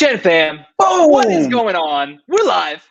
Gen fam, Boom! What is going on? We're live.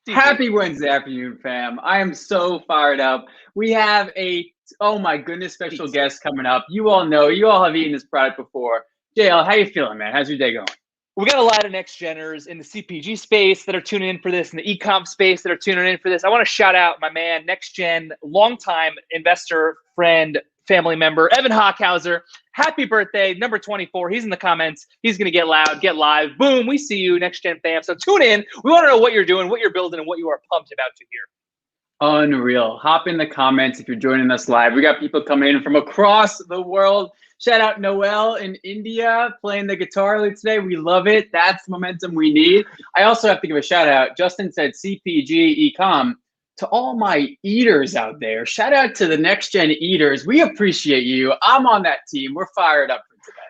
Happy Wednesday afternoon, fam. I am so fired up. We have a, oh my goodness, special guest coming up. You all know, you all have eaten this product before. JL, how you feeling, man? How's your day going? We got a lot of next geners in the CPG space that are tuning in for this, in the e-com space that are tuning in for this. I want to shout out my man, next gen, longtime investor, friend, family member, Evan Hockhauser. Happy birthday, number 24. He's in the comments. He's going to get loud, get live. Boom, we see you, next gen fam. So tune in. We want to know what you're doing, what you're building, and what you are pumped about to hear. Unreal. Hop in the comments if you're joining us live. We got people coming in from across the world. Shout out Noel in India playing the guitar today. We love it. That's the momentum we need. I also have to give a shout out. Justin said CPG e-com. To all my eaters out there, shout out to the next gen eaters. We appreciate you. I'm on that team. We're fired up for today.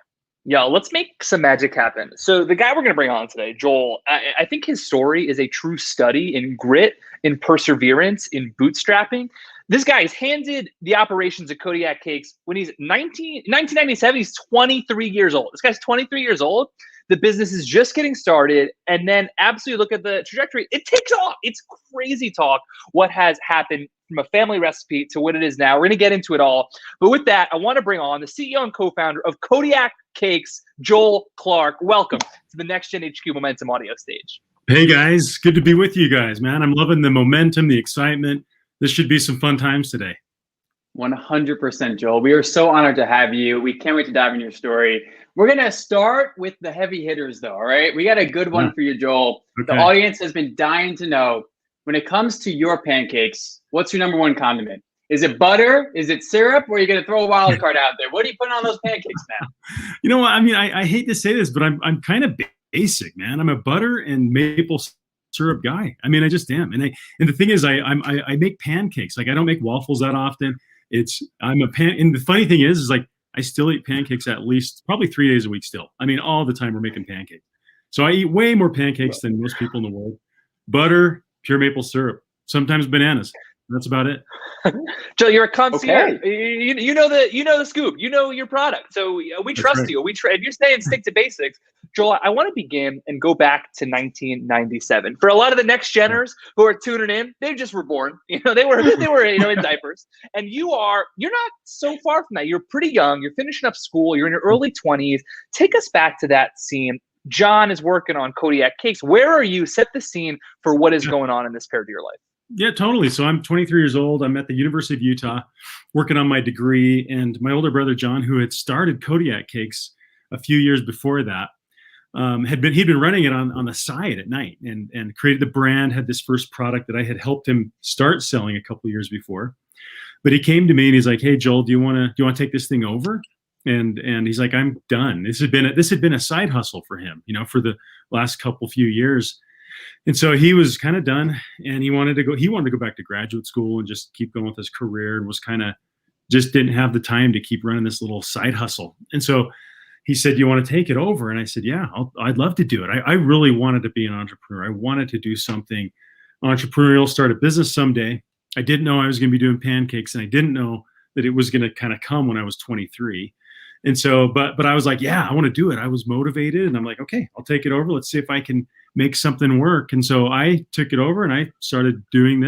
Yo, let's make some magic happen. So the guy we're going to bring on today, Joel, I think his story is a true study in grit, in perseverance, in bootstrapping. This guy is handed the operations of Kodiak Cakes when he's 1997. He's 23 years old. This guy's 23 years old. The business is just getting started. And then absolutely look at the trajectory. It takes off. It's crazy talk what has happened from a family recipe to what it is now. We're going to get into it all. But with that, I want to bring on the CEO and co-founder of Kodiak Cakes, Joel Clark. Welcome to the Next Gen HQ Momentum audio stage. Hey guys, good to be with you guys, man. I'm loving the momentum, the excitement. This should be some fun times today. 100%, Joel. We are so honored to have you. We can't wait to dive into your story. We're going to start with the heavy hitters, though, all right? We got a good one for you, Joel. Okay. The audience has been dying to know, when it comes to your pancakes, what's your number one condiment? Is it butter? Is it syrup? Or are you going to throw a wild card out there? What are you putting on those pancakes now? You know what? I mean, I hate to say this, but I'm kind of basic, man. I'm a butter and maple syrup guy. I mean, I just am. And the thing is, I make pancakes. Like, I don't make waffles that often. And the funny thing is like, I still eat pancakes at least probably 3 days a week still. I mean, all the time we're making pancakes. So I eat way more pancakes than most people in the world. Butter, pure maple syrup, sometimes bananas. That's about it. Joe, you're a concierge. Okay. You know the scoop. You know your product. So we trust you. If you're saying stick to basics, Joel, I want to begin and go back to 1997. For a lot of the next geners who are tuning in, they just were born. They were in diapers. And you're not so far from that. You're pretty young. You're finishing up school. You're in your early 20s. Take us back to that scene. John is working on Kodiak Cakes. Where are you? Set the scene for what is going on in this part of your life. Yeah, totally. So I'm 23 years old. I'm at the University of Utah working on my degree. And my older brother, John, who had started Kodiak Cakes a few years before that, he'd been running it on the side at night and created the brand, had this first product that I had helped him start selling a couple of years before. But he came to me and he's like, "Hey, Joel, do you want to take this thing over?" And he's like, "I'm done." This had been a side hustle for him, for the last few years. And so he was kind of done, and he wanted to go back to graduate school and just keep going with his career, and was just didn't have the time to keep running this little side hustle. And so he said, "Do you want to take it over?" And I said, "Yeah, I'd love to do it." I really wanted to be an entrepreneur. I wanted to do something entrepreneurial, start a business someday. I didn't know I was going to be doing pancakes, and I didn't know that it was going to kind of come when I was 23. And so, but I was like, yeah, I want to do it. I was motivated, and I'm like, okay, I'll take it over. Let's see if I can make something work. And so I took it over and I started doing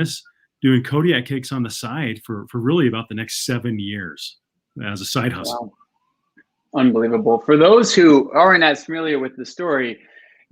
Kodiak Cakes on the side for really about the next 7 years as a side hustle. Wow. Unbelievable. For those who aren't as familiar with the story,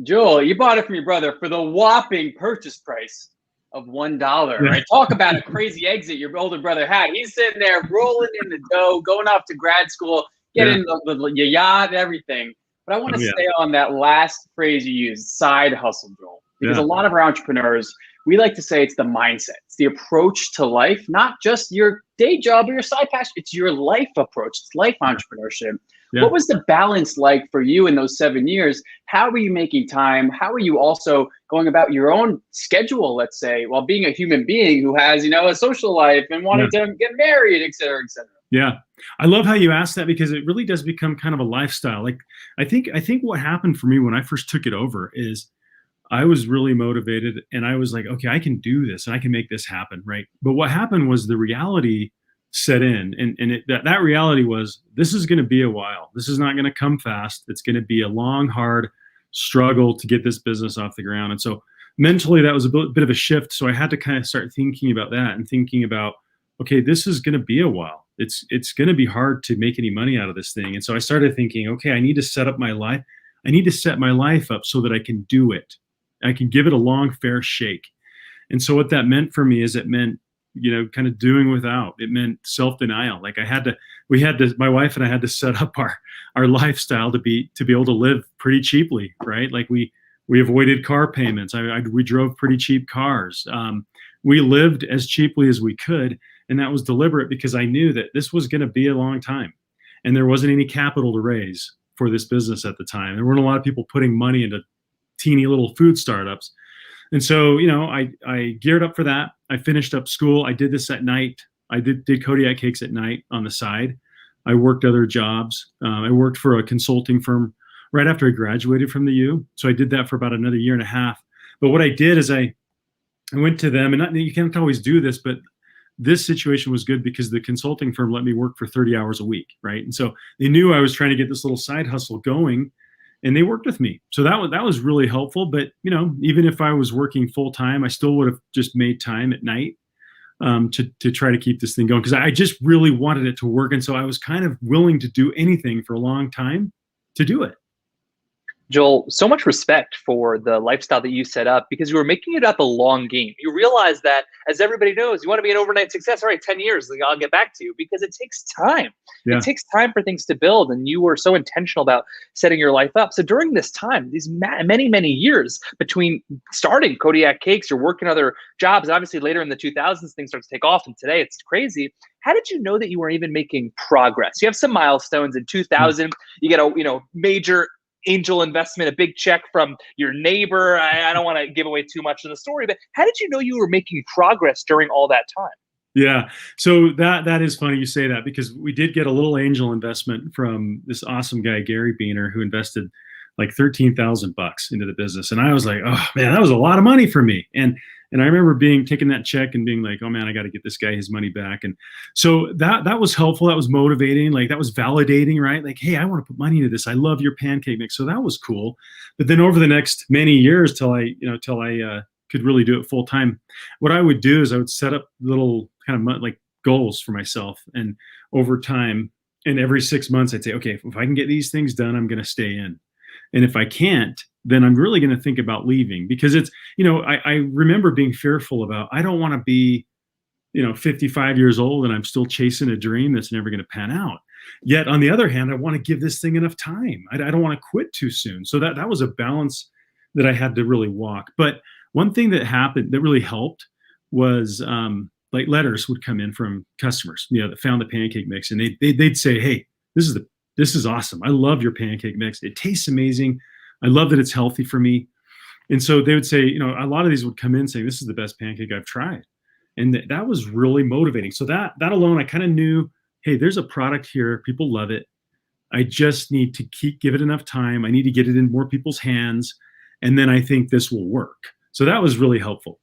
Joel, you bought it from your brother for the whopping purchase price of $1, right? Talk about a crazy exit your older brother had. He's sitting there rolling in the dough, going off to grad school, getting the yacht, everything. But I want to stay on that last phrase you used, side hustle, Joel. Because a lot of our entrepreneurs, we like to say it's the mindset. It's the approach to life, not just your day job or your side passion. It's your life approach. It's life entrepreneurship. Yeah. What was the balance like for you in those 7 years? How were you making time? How were you also going about your own schedule, let's say, while being a human being who has, a social life and wanted to get married, et cetera, et cetera? Yeah. I love how you asked that, because it really does become kind of a lifestyle. Like, I think what happened for me when I first took it over is I was really motivated, and I was like, okay, I can do this and I can make this happen. Right. But what happened was the reality set in, and that reality was, this is going to be a while. This is not going to come fast. It's going to be a long, hard struggle to get this business off the ground. And so mentally, that was a bit of a shift. So I had to kind of start thinking about that and thinking about, okay, this is going to be a while. It's going to be hard to make any money out of this thing. And so I started thinking, okay, I need to set up my life. I need to set my life up so that I can do it. I can give it a long, fair shake. And so what that meant for me is it meant, kind of doing without. It meant self-denial. Like my wife and I had to set up our lifestyle to be able to live pretty cheaply, right? Like we avoided car payments. We drove pretty cheap cars. We lived as cheaply as we could. And that was deliberate because I knew that this was going to be a long time. And there wasn't any capital to raise for this business at the time. There weren't a lot of people putting money into teeny little food startups. And so, I geared up for that. I finished up school. I did this at night. I did Kodiak Cakes at night on the side. I worked other jobs. I worked for a consulting firm right after I graduated from the U. So I did that for about another year and a half. But what I did is I went to them, and you can't always do this, but this situation was good because the consulting firm let me work for 30 hours a week, right? And so they knew I was trying to get this little side hustle going, and they worked with me. So that was really helpful. But even if I was working full time, I still would have just made time at night to try to keep this thing going because I just really wanted it to work. And so I was kind of willing to do anything for a long time to do it. Joel, so much respect for the lifestyle that you set up because you were making it about the long game. You realize that, as everybody knows, you want to be an overnight success. All right, 10 years, I'll get back to you because it takes time. Yeah. It takes time for things to build. And you were so intentional about setting your life up. So during this time, these many, many years between starting Kodiak Cakes, you're working other jobs. And obviously later in the 2000s, things start to take off. And today it's crazy. How did you know that you were even making progress? You have some milestones in 2000. You get a major angel investment, a big check from your neighbor. I don't want to give away too much of the story, but how did you know you were making progress during all that time? Yeah, so that is funny you say that because we did get a little angel investment from this awesome guy, Gary Beaner, who invested like $13,000 into the business. And I was like, oh man, that was a lot of money for me. And I remember taking that check and being like, oh man, I got to get this guy his money back. And so that was helpful. That was motivating. Like that was validating, right? Like, hey, I want to put money into this. I love your pancake mix. So that was cool. But then over the next many years till I could really do it full time, what I would do is I would set up little kind of like goals for myself. And over time, and every 6 months, I'd say, okay, if I can get these things done, I'm going to stay in. And if I can't, then I'm really going to think about leaving because it's, I remember being fearful about, I don't want to be, 55 years old and I'm still chasing a dream that's never going to pan out. Yet on the other hand, I want to give this thing enough time. I don't want to quit too soon. So that was a balance that I had to really walk. But one thing that happened that really helped was like letters would come in from customers, that found the pancake mix, and they'd say, hey, this is awesome. I love your pancake mix. It tastes amazing. I love that it's healthy for me. And so they would say, a lot of these would come in saying, this is the best pancake I've tried. And that was really motivating. So that alone, I kind of knew, hey, there's a product here. People love it. I just need to give it enough time. I need to get it in more people's hands. And then I think this will work. So that was really helpful.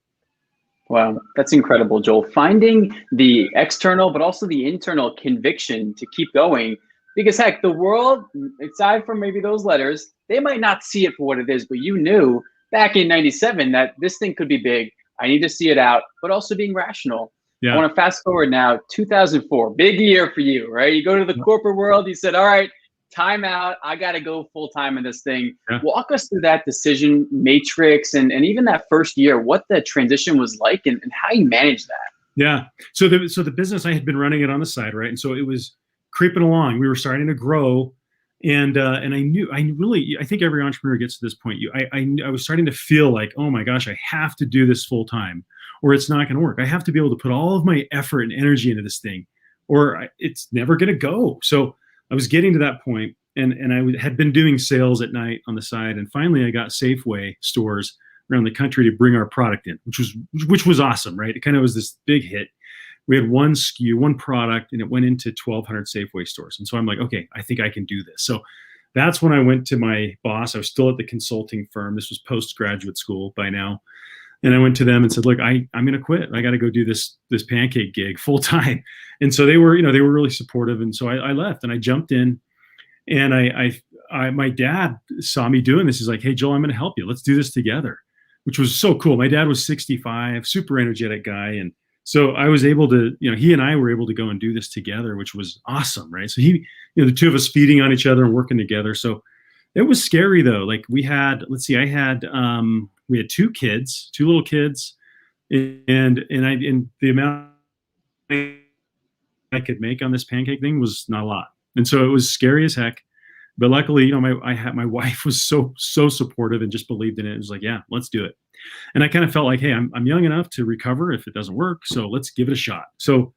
Wow, that's incredible, Joel. Finding the external, but also the internal conviction to keep going. Because heck, the world, aside from maybe those letters, they might not see it for what it is, but you knew back in 97 that this thing could be big. I need to see it out, but also being rational. Yeah. I want to fast forward now, 2004, big year for you, right? You go to the corporate world, you said, all right, time out. I got to go full time in this thing. Yeah. Walk us through that decision matrix and even that first year, what the transition was like and how you managed that. Yeah. So the business, I had been running it on the side, right? And so it was creeping along. We were starting to grow. And I think every entrepreneur gets to this point. I was starting to feel like, oh my gosh, I have to do this full time or it's not going to work. I have to be able to put all of my effort and energy into this thing or it's never going to go. So I was getting to that point and I had been doing sales at night on the side. And finally I got Safeway stores around the country to bring our product in, which was awesome, right? It kind of was this big hit. We had one SKU, one product, and it went into 1,200 Safeway stores. And so I'm like, okay, I think I can do this. So that's when I went to my boss. I was still at the consulting firm. This was post-graduate school by now. And I went to them and said, look, I'm going to quit. I got to go do this pancake gig full time. And so they were really supportive. And so I left and I jumped in and my dad saw me doing this. He's like, "Hey, Joel, I'm going to help you. Let's do this together," which was so cool. My dad was 65, super energetic guy. And so I was able to, he and I were able to go and do this together, which was awesome. Right. So the two of us feeding on each other and working together. So it was scary though. Like we had 2 kids, 2 little kids, and the amount I could make on this pancake thing was not a lot. And so it was scary as heck. But luckily, my wife was so supportive and just believed in it. It was like, yeah, let's do it. And I kind of felt like, hey, I'm young enough to recover if it doesn't work. So let's give it a shot. So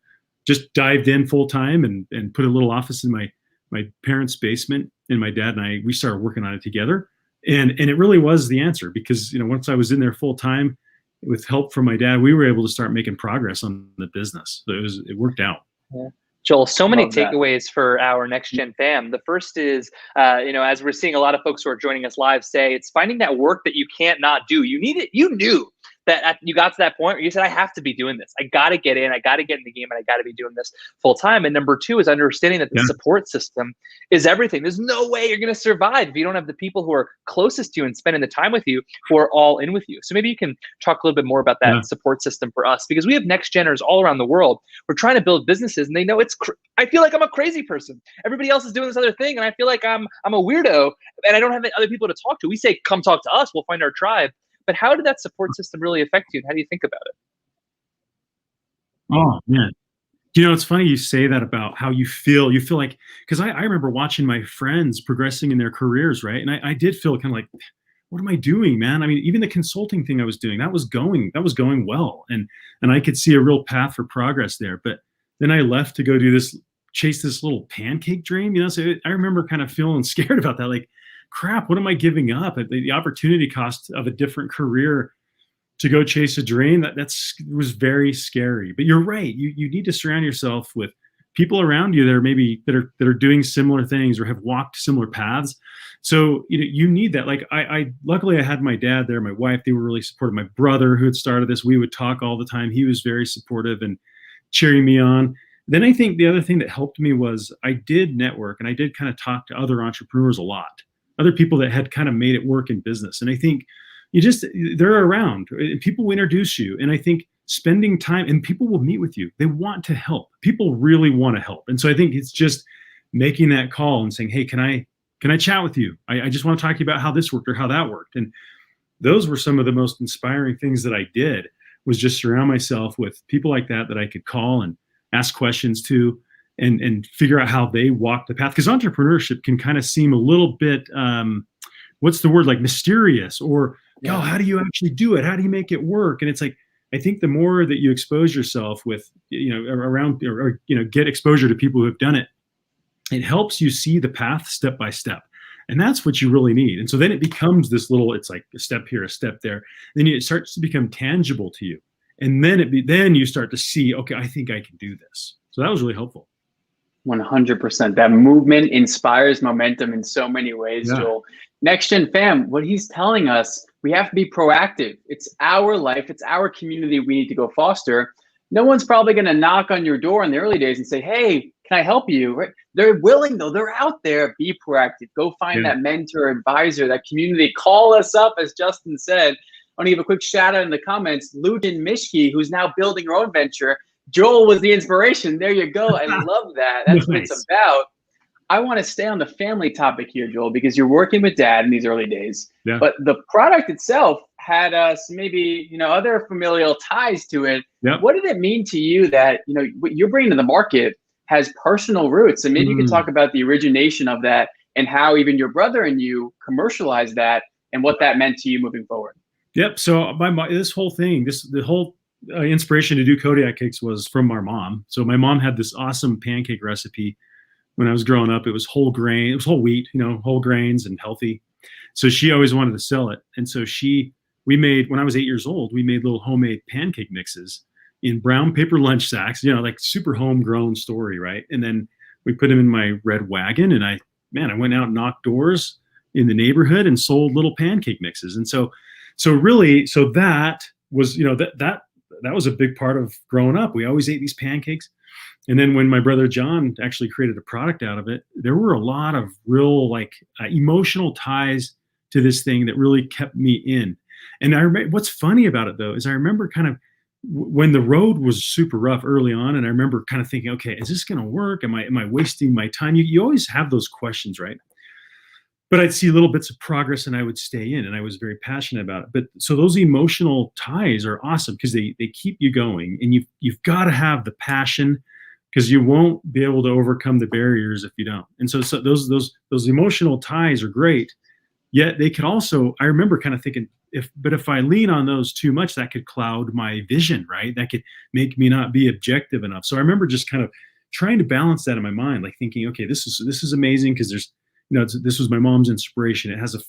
just dived in full time and put a little office in my parents' basement. And my dad and we started working on it together. And it really was the answer because, once I was in there full time with help from my dad, we were able to start making progress on the business. So it worked out. Yeah. Joel, so many takeaways for our next gen fam. The first is, as we're seeing a lot of folks who are joining us live say, it's finding that work that you can't not do. You need it. You knew that you got to that point where you said, I have to be doing this. I got to get in. I got to get in the game, and I got to be doing this full time. And number 2 is understanding that the support system is everything. There's no way you're going to survive if you don't have the people who are closest to you and spending the time with you who are all in with you. So maybe you can talk a little bit more about that support system for us, because we have next geners all around the world. We're trying to build businesses, and they know I feel like I'm a crazy person. Everybody else is doing this other thing, and I feel like I'm a weirdo, and I don't have other people to talk to. We say, come talk to us. We'll find our tribe. But how did that support system really affect you? And how do you think about it? Oh, man. It's funny you say that about how you feel. You feel like, because I remember watching my friends progressing in their careers, right? And I did feel kind of like, what am I doing, man? I mean, even the consulting thing I was doing, that was going well. And I could see a real path for progress there. But then I left to go chase this little pancake dream, So I remember kind of feeling scared about that. Like, crap, what am I giving up? The opportunity cost of a different career to go chase a dream, that was very scary. But you're right. You need to surround yourself with people around you that are doing similar things or have walked similar paths. So you need that. Like luckily I had my dad there, my wife, they were really supportive. My brother who had started this, we would talk all the time. He was very supportive and cheering me on. Then I think the other thing that helped me was I did network, and I did kind of talk to other entrepreneurs a lot, other people that had kind of made it work in business. And I think they're around, people will introduce you. And I think spending time, and people will meet with you. They want to help. People really want to help. And so I think it's just making that call and saying, hey, can I chat with you? I just want to talk to you about how this worked or how that worked. And those were some of the most inspiring things that I did, was just surround myself with people like that I could call and ask questions to, and figure out how they walk the path. Because entrepreneurship can kind of seem a little bit, what's the word, like mysterious, or, how do you actually do it? How do you make it work? And it's like, I think the more that you expose yourself with, around, or get exposure to people who have done it, it helps you see the path step by step. And that's what you really need. And so then it becomes this little, it's like a step here, a step there. Then it starts to become tangible to you. And then you start to see, okay, I think I can do this. So that was really helpful. 100%. That movement inspires momentum in so many ways, Joel. Next Gen fam, what he's telling us, we have to be proactive. It's our life. It's our community we need to go foster. No one's probably going to knock on your door in the early days and say, hey, can I help you? Right? They're willing, though. They're out there. Be proactive. Go find that mentor, advisor, that community. Call us up, as Justin said. I want to give a quick shout out in the comments. Lujan Mishki, who's now building her own venture. Joel was the inspiration. There you go. I love that. That's what it's about. I want to stay on the family topic here, Joel, because you're working with dad in these early days. Yeah. But the product itself had some maybe other familial ties to it. Yeah. What did it mean to you that what you're bringing to the market has personal roots? And maybe you could talk about the origination of that and how even your brother and you commercialized that and what that meant to you moving forward. Yep. So this whole thing, the whole inspiration to do Kodiak Cakes was from our mom. So my mom had this awesome pancake recipe when I was growing up. It was whole grain, it was whole wheat, whole grains and healthy. So she always wanted to sell it. And so we made, when I was 8 years old, we made little homemade pancake mixes in brown paper lunch sacks, like super homegrown story, right? And then we put them in my red wagon, and I went out and knocked doors in the neighborhood and sold little pancake mixes. And so that was, that was a big part of growing up. We always ate these pancakes. And then when my brother John actually created a product out of it, there were a lot of real emotional ties to this thing that really kept me in. And I remember, what's funny about it though, is I remember kind of when the road was super rough early on, and I remember kind of thinking, okay, is this going to work? Am I wasting my time? You always have those questions, right? But I'd see little bits of progress and I would stay in, and I was very passionate about it. But so those emotional ties are awesome because they keep you going, and you've got to have the passion, because you won't be able to overcome the barriers if you don't. And so those emotional ties are great. Yet they could also, I remember kind of thinking, if I lean on those too much, that could cloud my vision, right? That could make me not be objective enough. So I remember just kind of trying to balance that in my mind, like thinking, okay, this is amazing because there's, this was my mom's inspiration. It has it's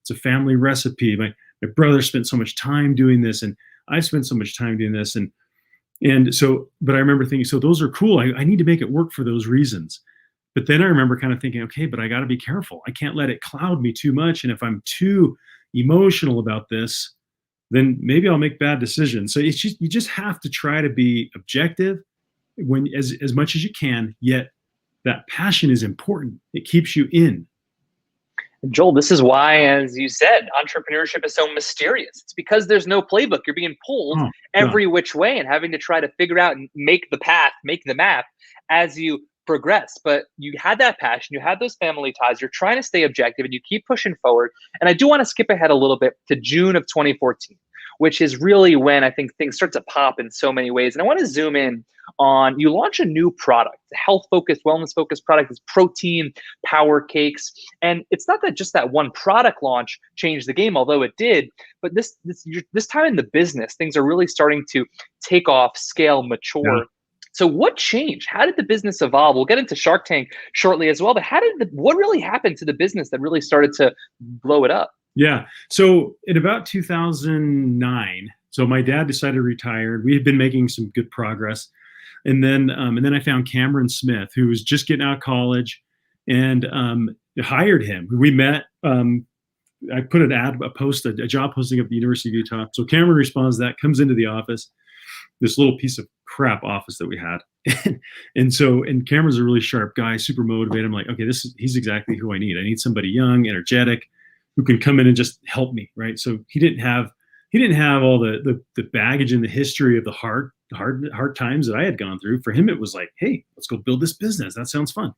a family recipe. My brother spent so much time doing this, and I spent so much time doing this. And so, but I remember thinking, so those are cool. I need to make it work for those reasons. But then I remember kind of thinking, okay, but I got to be careful. I can't let it cloud me too much. And if I'm too emotional about this, then maybe I'll make bad decisions. So it's just, you just have to try to be objective when as much as you can, yet that passion is important. It keeps you in. Joel, this is why, as you said, entrepreneurship is so mysterious. It's because there's no playbook. You're being pulled every which way and having to try to figure out and make the path, make the map as you progress. But you had that passion, you had those family ties, you're trying to stay objective, and you keep pushing forward. And I do want to skip ahead a little bit to June of 2014, which is really when I think things start to pop in so many ways. And I want to zoom in on, you launch a new product, a health-focused, wellness-focused product, this protein power cakes. And it's not that just that one product launch changed the game, although it did, but this time in the business, things are really starting to take off, scale, mature. Yeah. So what changed? How did the business evolve? We'll get into Shark Tank shortly as well, but what really happened to the business that really started to blow it up? Yeah. So in about 2009, so my dad decided to retire. We had been making some good progress. And then I found Cameron Smith, who was just getting out of college, and hired him. We met. I put a job posting up at the University of Utah. So Cameron responds to that, comes into the office, this little piece of crap office that we had. and Cameron's a really sharp guy, super motivated. I'm like, okay, he's exactly who I need. I need somebody young, energetic, who can come in and just help me, right? So he didn't have all the baggage and the history of the hard times that I had gone through. For him, it was like, hey, let's go build this business. That sounds fun.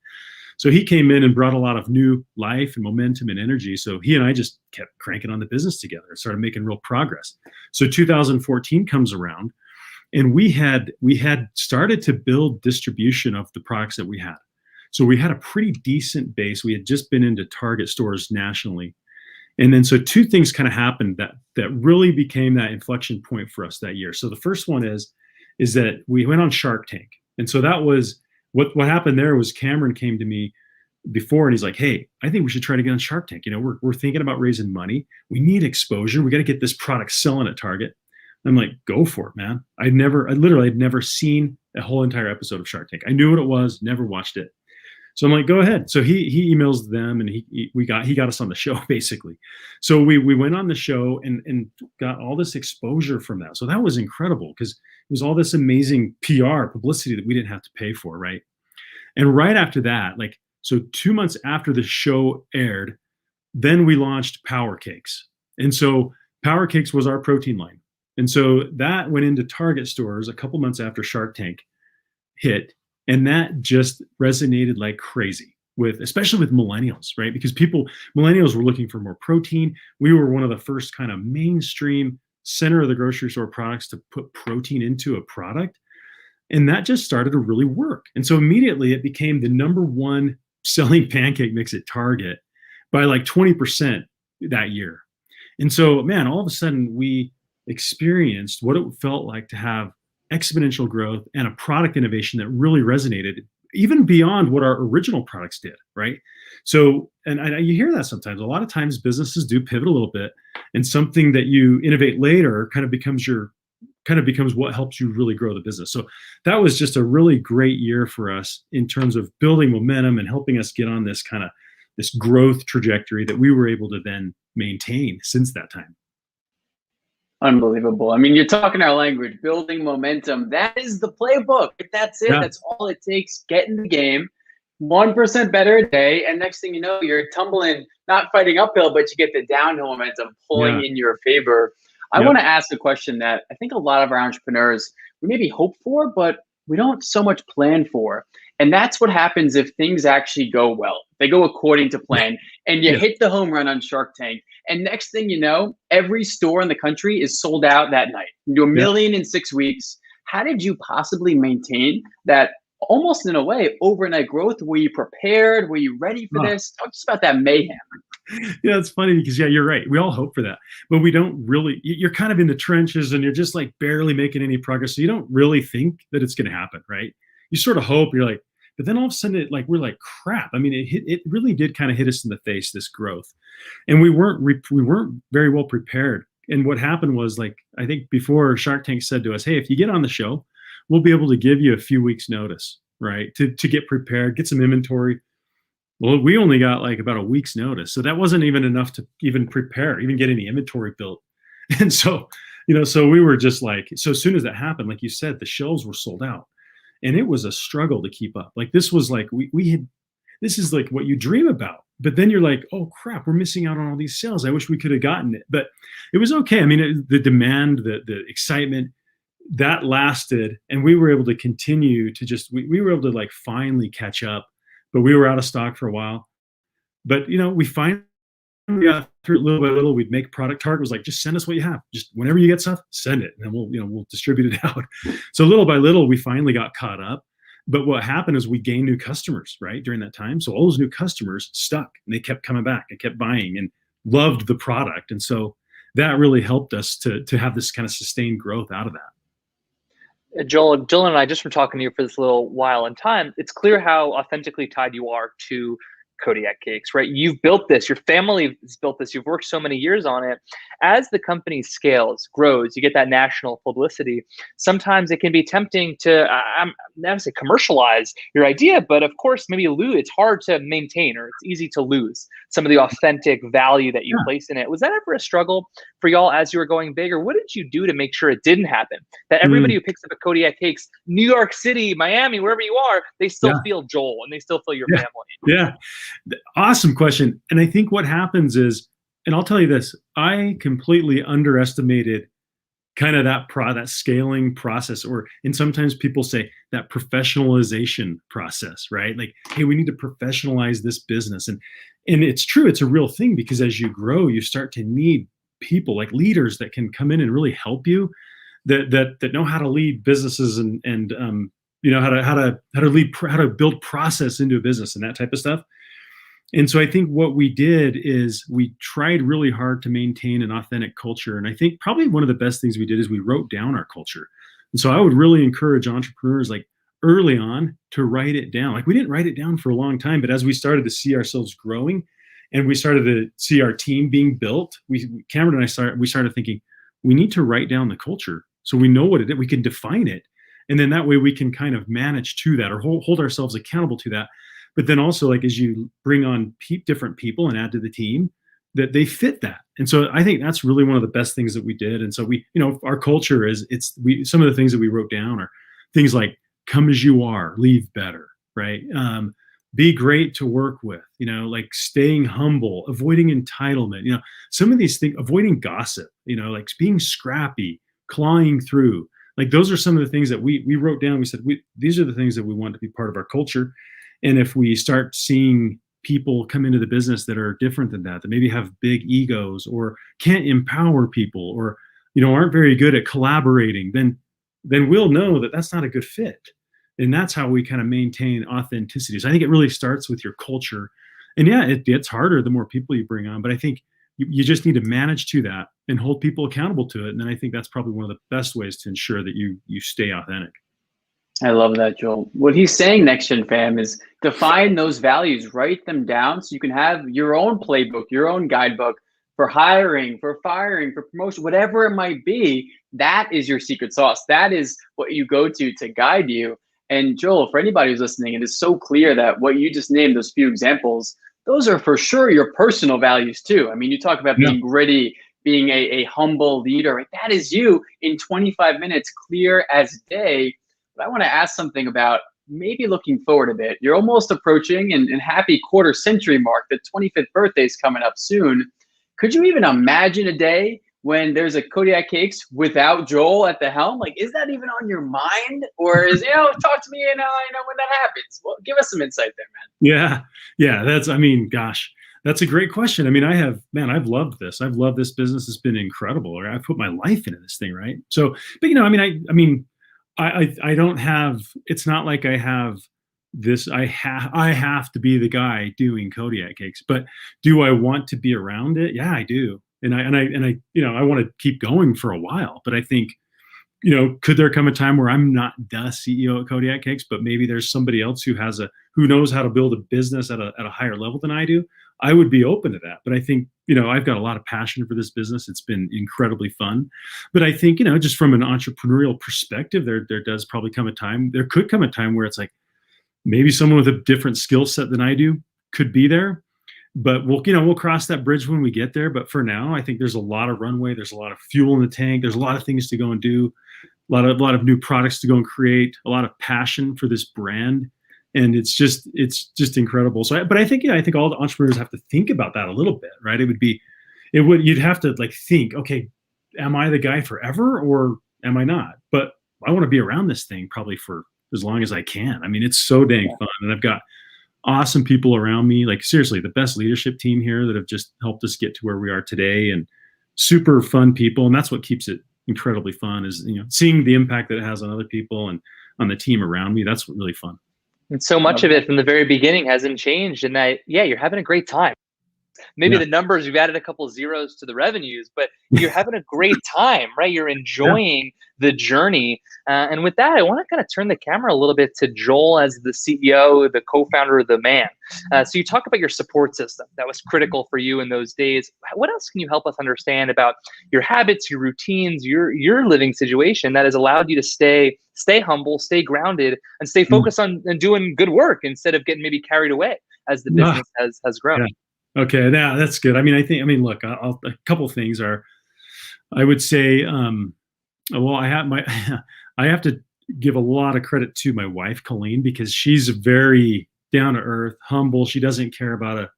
So he came in and brought a lot of new life and momentum and energy. So he and I just kept cranking on the business together and started making real progress. So 2014 comes around, and we had started to build distribution of the products that we had. So we had a pretty decent base. We had just been into Target stores nationally. And then so two things kind of happened that really became that inflection point for us that year. So the first one is that we went on Shark Tank. And so that was what happened there. Was Cameron came to me before, and he's like, hey, I think we should try to get on Shark Tank. We're thinking about raising money. We need exposure. We got to get this product selling at Target. I'm like, go for it, man. I'd never seen a whole entire episode of Shark Tank. I knew what it was, never watched it. So I'm like, go ahead. So he emails them, and he got us on the show basically. So we went on the show and got all this exposure from that. So that was incredible, because it was all this amazing PR publicity that we didn't have to pay for, right? And right after that, so 2 months after the show aired, then we launched Power Cakes. And so Power Cakes was our protein line. And so that went into Target stores a couple months after Shark Tank hit. And that just resonated like crazy, especially with millennials, right? Because millennials were looking for more protein. We were one of the first kind of mainstream center of the grocery store products to put protein into a product. And that just started to really work. And so immediately it became the #1 selling pancake mix at Target by like 20% that year. And so, man, all of a sudden we experienced what it felt like to have exponential growth and a product innovation that really resonated even beyond what our original products did, right? So, and you hear that sometimes. A lot of times businesses do pivot a little bit, and something that you innovate later kind of becomes what helps you really grow the business. So that was just a really great year for us in terms of building momentum and helping us get on this growth trajectory that we were able to then maintain since that time. Unbelievable. I mean, you're talking our language, building momentum. That is the playbook. That's it. Yeah. That's all it takes. Get in the game, 1% better a day. And next thing you know, you're tumbling, not fighting uphill, but you get the downhill momentum pulling in your favor. I want to ask a question that I think a lot of our entrepreneurs, we maybe hope for, but we don't so much plan for. And that's what happens if things actually go well. They go according to plan and you hit the home run on Shark Tank. And next thing you know, every store in the country is sold out that night. You do $1 million in 6 weeks. How did you possibly maintain that almost in a way overnight growth? Were you prepared? Were you ready for this? Talk to us about that mayhem. Yeah, it's funny because you're right. We all hope for that, but we don't really. You're kind of in the trenches and you're just like barely making any progress. So you don't really think that it's going to happen, right? You sort of hope. You're like, but then all of a sudden, we're like, crap. I mean, it really did kind of hit us in the face, this growth, and we weren't very well prepared. And what happened was, like, I think before Shark Tank said to us, hey, if you get on the show, we'll be able to give you a few weeks notice, right? To get prepared, get some inventory. Well, we only got like about a week's notice. So that wasn't even enough to even prepare, even get any inventory built. And so, so we were just like, so as soon as that happened, like you said, the shelves were sold out. And it was a struggle to keep up. Like this was like, this is like what you dream about. But then you're like, oh crap, we're missing out on all these sales. I wish we could have gotten it. But it was okay. I mean, the demand, the excitement, that lasted. And we were able to continue to just, we were able to like finally catch up. But we were out of stock for a while. But, we finally got through it little by little. We'd make product. Target was like, just send us what you have. Just whenever you get stuff, send it. And then we'll distribute it out. So little by little, we finally got caught up. But what happened is we gained new customers, right, during that time. So all those new customers stuck and they kept coming back and kept buying and loved the product. And so that really helped us to have this kind of sustained growth out of that. Joel, Dylan and I, just from talking to you for this little while in time, it's clear how authentically tied you are to Kodiak Cakes, right? You've built this, your family has built this, you've worked so many years on it. As the company scales, grows, you get that national publicity. Sometimes it can be tempting to, I'm not to say commercialize your idea, but of course, maybe it's hard to maintain, or it's easy to lose some of the authentic value that you place in it. Was that ever a struggle for y'all as you were going big, or what did you do to make sure it didn't happen? That everybody who picks up a Kodiak Cakes, New York City, Miami, wherever you are, they still feel Joel and they still feel your family. Yeah. Awesome question. And I think what happens is, and I'll tell you this, I completely underestimated kind of that scaling process, and sometimes people say that professionalization process, right? Like, hey, we need to professionalize this business. And it's true, it's a real thing, because as you grow, you start to need people like leaders that can come in and really help you, that know how to lead businesses and how to build process into a business and that type of stuff. And so I think what we did is we tried really hard to maintain an authentic culture. And I think probably one of the best things we did is we wrote down our culture. And so I would really encourage entrepreneurs, like, early on, to write it down. Like, we didn't write it down for a long time, but as we started to see ourselves growing and we started to see our team being built, Cameron and I started thinking, we need to write down the culture so we know what it is, we can define it. And then that way we can kind of manage to that, or hold ourselves accountable to that. But then also, like, as you bring on different people and add to the team, that they fit that. And so I think that's really one of the best things that we did. And so our culture is, some of the things that we wrote down are things like, come as you are, leave better, right? Be great to work with, like staying humble, avoiding entitlement, some of these things, avoiding gossip, like being scrappy, clawing through. Like, those are some of the things that we wrote down. We said, these are the things that we want to be part of our culture. And if we start seeing people come into the business that are different than that maybe have big egos or can't empower people, or, aren't very good at collaborating, then we'll know that that's not a good fit. And that's how we kind of maintain authenticity. So I think it really starts with your culture. And yeah, it gets harder the more people you bring on, but I think you just need to manage to that and hold people accountable to it. And then I think that's probably one of the best ways to ensure that you stay authentic. I love that, Joel. What he's saying, Next Gen Fam, is define those values, write them down so you can have your own playbook, your own guidebook for hiring, for firing, for promotion, whatever it might be. That is your secret sauce. That is what you go to guide you. And Joel, for anybody who's listening, it is so clear that what you just named, those few examples, those are for sure your personal values too. I mean, you talk about being gritty, being a humble leader. Right? That is you in 25 minutes, clear as day. But I want to ask something about maybe looking forward a bit. You're almost approaching and happy quarter century mark. The 25th birthday is coming up soon. Could you even imagine a day when there's a Kodiak Cakes without Joel at the helm? Like, is that even on your mind? Or is, talk to me and I know when that happens. Well, give us some insight there, man. Yeah. Gosh, that's a great question. I mean, I've loved this. I've loved this business. It's been incredible. I've put my life into this thing, right? So, but I don't have, it's not like I have this, I have to be the guy doing Kodiak Cakes, but do I want to be around it? Yeah, I do. And I want to keep going for a while, but I think, could there come a time where I'm not the CEO at Kodiak Cakes, but maybe there's somebody else who knows how to build a business at a higher level than I do? I would be open to that. But I think, I've got a lot of passion for this business. It's been incredibly fun. But I think, just from an entrepreneurial perspective, there could come a time where it's like, maybe someone with a different skill set than I do could be there. But we'll cross that bridge when we get there. But for now, I think there's a lot of runway. There's a lot of fuel in the tank. There's a lot of things to go and do, a lot of new products to go and create, a lot of passion for this brand. And it's just incredible. So, I think all the entrepreneurs have to think about that a little bit, right? You'd have to think, okay, am I the guy forever or am I not? But I want to be around this thing probably for as long as I can. I mean, it's so dang fun. And I've got awesome people around me, like seriously, the best leadership team here that have just helped us get to where we are today, and super fun people. And that's what keeps it incredibly fun is, seeing the impact that it has on other people and on the team around me. That's really fun. And so much of it from the very beginning hasn't changed. And you're having a great time. Maybe the numbers, you've added a couple of zeros to the revenues, but you're having a great time, right? You're enjoying the journey. And with that, I want to kind of turn the camera a little bit to Joel as the CEO, the co-founder, the man. So you talk about your support system. That was critical for you in those days. What else can you help us understand about your habits, your routines, your living situation that has allowed you to stay humble, stay grounded, and stay focused on doing good work instead of getting maybe carried away as the business has grown? Yeah. Okay, that's good. Look, a couple of things are, I would say, I have to give a lot of credit to my wife, Colleen, because she's very down to earth, humble. She doesn't care about a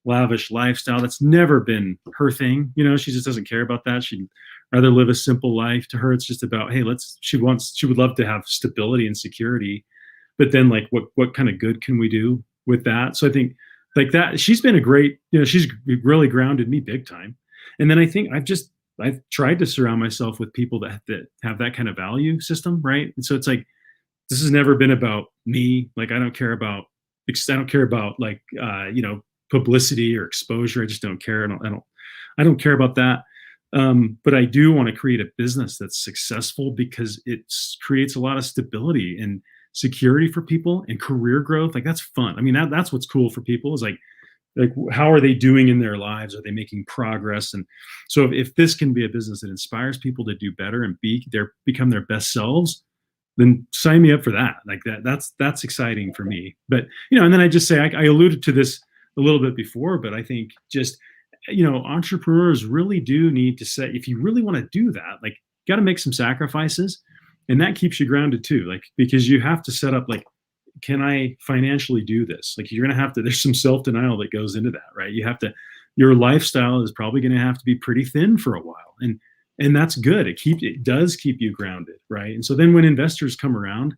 lavish lifestyle. That's never been her thing. She just doesn't care about that. She'd rather live a simple life. To her, it's just about, hey, she would love to have stability and security, but then what kind of good can we do with that? So I think, that, she's been a great, she's really grounded me big time. And then I think I've tried to surround myself with people that have that kind of value system, right? And so it's like, this has never been about me. I don't care about publicity or exposure. I just don't care. I don't care about that. But I do want to create a business that's successful because it creates a lot of stability and security for people and career growth. That's fun. I mean, that's what's cool for people is like how are they doing in their lives? Are they making progress? And so if this can be a business that inspires people to do better and become their best selves, then sign me up for that. That's exciting for me. But, and then I just say, I alluded to this a little bit before, but I think just, entrepreneurs really do need to say, if you really want to do that, you got to make some sacrifices. And that keeps you grounded too, because you have to set up, can I financially do this? You're going to have to, there's some self-denial that goes into that, right? Your lifestyle is probably going to have to be pretty thin for a while. And that's good. It does keep you grounded, right? And so then when investors come around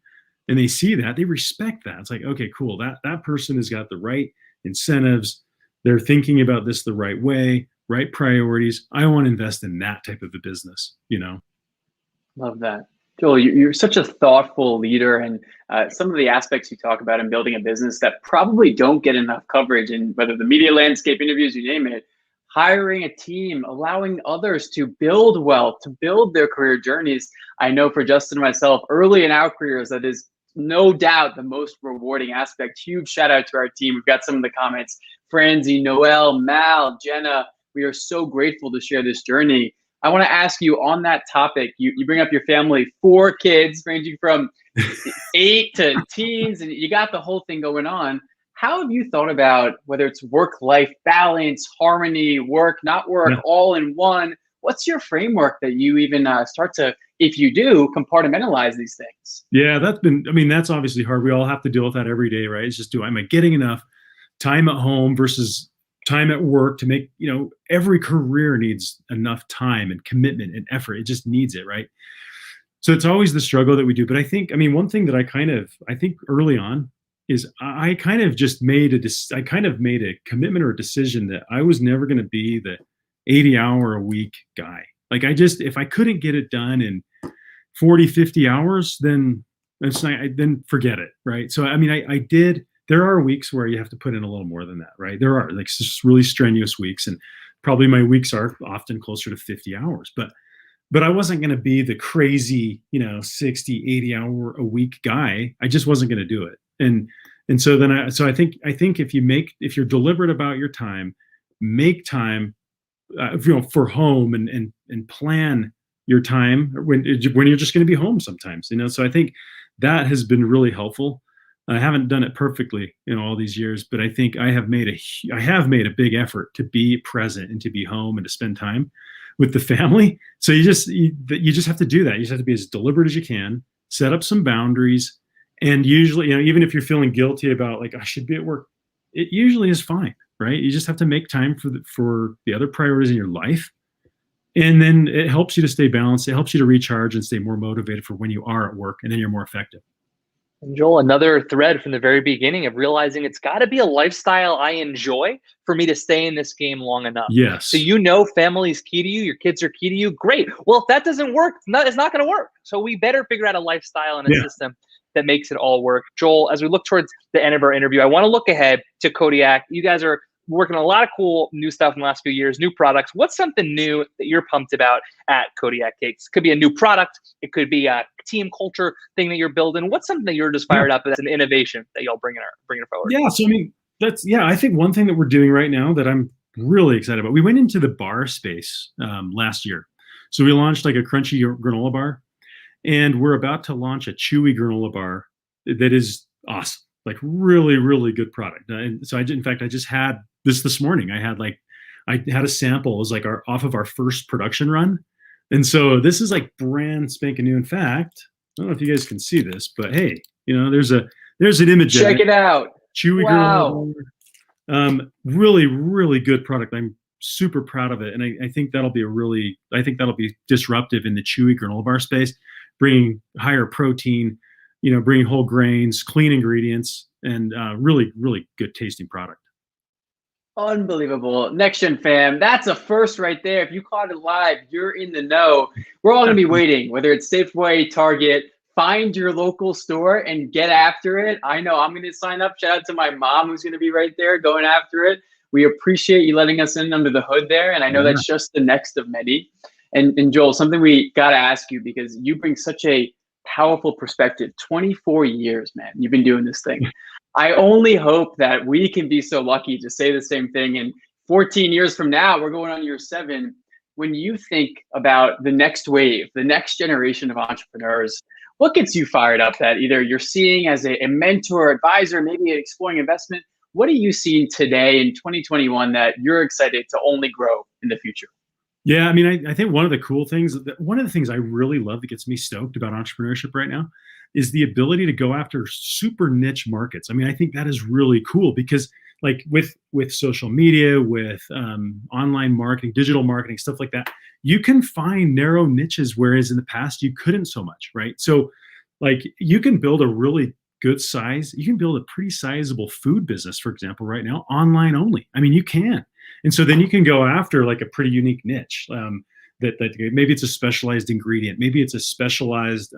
and they see that, they respect that. It's like, okay, cool. That person has got the right incentives. They're thinking about this the right way, right priorities. I want to invest in that type of a business, Love that. Joel, you're such a thoughtful leader, and some of the aspects you talk about in building a business that probably don't get enough coverage in whether the media landscape, interviews, you name it, hiring a team, allowing others to build wealth, to build their career journeys. I know for Justin and myself, early in our careers, that is no doubt the most rewarding aspect. Huge shout out to our team. We've got some of the comments. Franzi, Noel, Mal, Jenna, we are so grateful to share this journey. I want to ask you on that topic, you bring up your family, 4 kids ranging from 8 to teens, and you got the whole thing going on. How have you thought about whether it's work-life balance, harmony, work, not work, all in one? What's your framework that you even start to, if you do, compartmentalize these things? Yeah, that's obviously hard. We all have to deal with that every day, right? It's just, am I getting enough time at home versus time at work to make, every career needs enough time and commitment and effort. It just needs it, right? So it's always the struggle that we do. But I think, one thing that I think early on is I kind of made a commitment or a decision that I was never going to be the 80-hour a week guy. Like if I couldn't get it done in 40, 50 hours, then then forget it, right? So, I did. There are weeks where you have to put in a little more than that, right? There are just really strenuous weeks, and probably my weeks are often closer to 50 hours. But I wasn't going to be the crazy, 60, 80 hour a week guy. I just wasn't going to do it. And so then I think if you're deliberate about your time, make time, for home and plan your time when you're just going to be home sometimes, So I think that has been really helpful. I haven't done it perfectly in all these years, but I think I have made a big effort to be present and to be home and to spend time with the family. So you just have to do that. You just have to be as deliberate as you can, set up some boundaries. And usually, even if you're feeling guilty about I should be at work, it usually is fine, right? You just have to make time for the other priorities in your life. And then it helps you to stay balanced. It helps you to recharge and stay more motivated for when you are at work, and then you're more effective. And Joel, another thread from the very beginning of realizing it's got to be a lifestyle I enjoy for me to stay in this game long enough. Yes. So family is key to you, your kids are key to you. Great. Well, if that doesn't work, it's not going to work. So we better figure out a lifestyle and a system that makes it all work. Joel, as we look towards the end of our interview, I want to look ahead to Kodiak. You guys are working on a lot of cool new stuff in the last few years, new products. What's something new that you're pumped about at Kodiak Cakes? Could be a new product. It could be a team culture thing that you're building. What's something that you're just fired up as an innovation that y'all bringing forward? Yeah. So I think one thing that we're doing right now that I'm really excited about, we went into the bar space last year. So we launched a crunchy granola bar, and we're about to launch a chewy granola bar that is awesome. Really, really good product. And so I just had this morning. I had a sample. It was off of our first production run. And so this is brand spanking new. In fact, I don't know if you guys can see this, but hey, there's an image. Check it out. Chewy granola bar. Really, really good product. I'm super proud of it. And I think that'll be disruptive in the chewy granola bar space, bringing higher protein, bringing whole grains, clean ingredients, and really, really good tasting product. Unbelievable. Next Gen fam, that's a first right there. If you caught it live, you're in the know. We're all going to be waiting, whether it's Safeway, Target. Find your local store and get after it. I know I'm going to sign up. Shout out to my mom who's going to be right there going after it. We appreciate you letting us in under the hood there. And I know that's just the next of many. And Joel, something we got to ask you, because you bring such a powerful perspective. 24 years, man, you've been doing this thing. I only hope that we can be so lucky to say the same thing. And 14 years from now, we're going on year 7. When you think about the next wave, the next generation of entrepreneurs, what gets you fired up that either you're seeing as a mentor, advisor, maybe exploring investment? What are you seeing today in 2021 that you're excited to only grow in the future? Yeah, I think one of the things I really love that gets me stoked about entrepreneurship right now is the ability to go after super niche markets. I think that is really cool because with social media, with online marketing, digital marketing, stuff like that, you can find narrow niches, whereas in the past you couldn't so much, right? So you can build a really good size, you can build a pretty sizable food business, for example, right now, online only. You can. And so then you can go after a pretty unique niche that maybe it's a specialized ingredient, maybe it's a specialized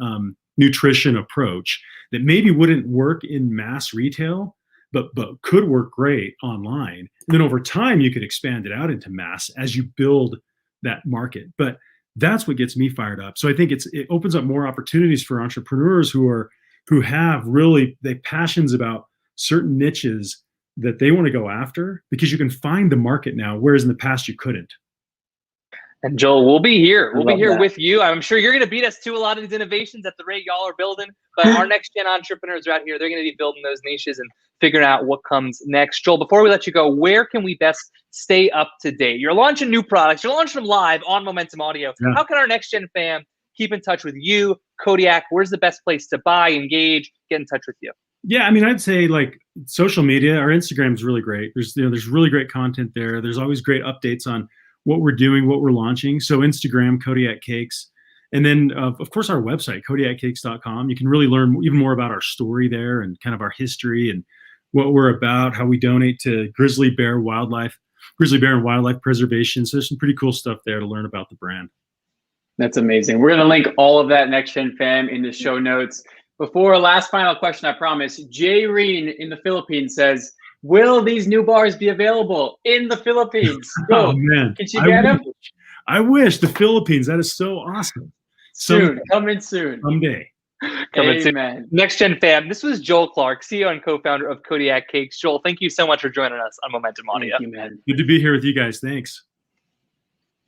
nutrition approach that maybe wouldn't work in mass retail, but could work great online. And then over time, you could expand it out into mass as you build that market. But that's what gets me fired up. So I think it opens up more opportunities for entrepreneurs who have really passions about certain niches that they want to go after, because you can find the market now, whereas in the past you couldn't. And Joel, we'll be here. We'll be here with you. I'm sure you're going to beat us to a lot of these innovations at the rate y'all are building. But our next gen entrepreneurs are out here. They're going to be building those niches and figuring out what comes next. Joel, before we let you go, where can we best stay up to date? You're launching new products. You're launching them live on Momentum Audio. Yeah. How can our Next Gen fam keep in touch with you, Kodiak? Where's the best place to buy, engage, get in touch with you? Yeah, I mean, I'd say like social media. Our Instagram is really great. There's really great content there. There's always great updates on what we're doing, what we're launching. So Instagram, Kodiak Cakes. And then, of course, our website, kodiakcakes.com. You can really learn even more about our story there and kind of our history and what we're about, how we donate to grizzly bear and wildlife preservation. So there's some pretty cool stuff there to learn about the brand. That's amazing. We're going to link all of that Next Gen fam in the show notes. Before last final question, I promise. Jay Reen in the Philippines says, will these new bars be available in the Philippines? Go. Oh, man. Can you get them? I wish. The Philippines. That is so awesome. Soon. Coming soon. Someday. Coming soon. Next Gen fam, this was Joel Clark, CEO and co-founder of Kodiak Cakes. Joel, thank you so much for joining us on Momentum Audio. Thank you, man. Good to be here with you guys. Thanks.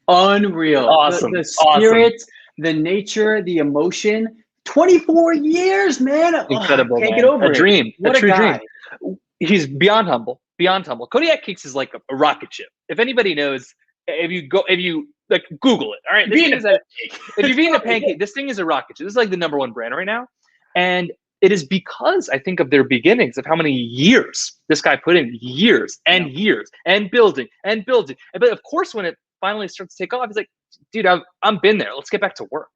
Unreal. Awesome. The spirit, the nature, the emotion. 24 years, man. Incredible. Can't man. get over a it. Dream. What a true guy. dream. He's beyond humble. Beyond humble. Kodiak Cakes is like a rocket ship. If anybody knows, if you like Google it. All right. If you've eaten a pancake, this thing is a rocket ship. This is like the #1 brand right now. And it is because I think of their beginnings, of how many years this guy put in, years and years, and building and building. But of course, when it finally starts to take off, he's like, dude, I'm been there. Let's get back to work.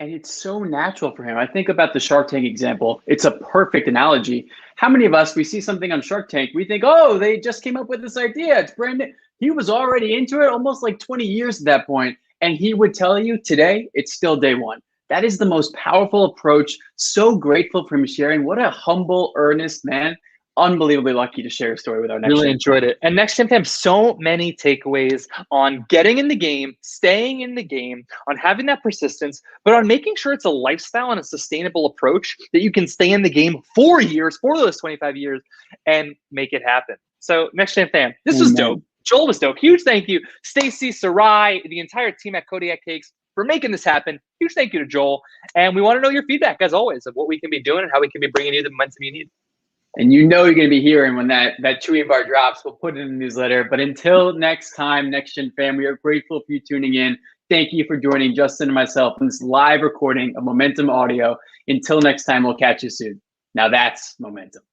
And it's so natural for him. I think about the Shark Tank example. It's a perfect analogy. How many of us, we see something on Shark Tank, we think, oh, they just came up with this idea. It's brand new. He was already into it almost like 20 years at that point. And he would tell you today, it's still day one. That is the most powerful approach. So grateful for him sharing. What a humble, earnest man. Unbelievably lucky to share a story with our Next Really Gen. enjoyed it. And Next Gen fam, so many takeaways on getting in the game, staying in the game, on having that persistence, but on making sure it's a lifestyle and a sustainable approach that you can stay in the game for years, for those 25 years, and make it happen. So Next Gen fam, this was dope. Joel was dope. Huge thank you, Stacy, Sarai, the entire team at Kodiak Cakes for making this happen. Huge thank you to Joel. And we want to know your feedback, as always, of what we can be doing and how we can be bringing you the momentum you need. And you know you're going to be hearing when that chewy bar drops. We'll put it in the newsletter. But until next time, Next Gen fam, we are grateful for you tuning in. Thank you for joining Justin and myself in this live recording of Momentum Audio. Until next time, we'll catch you soon. Now that's momentum.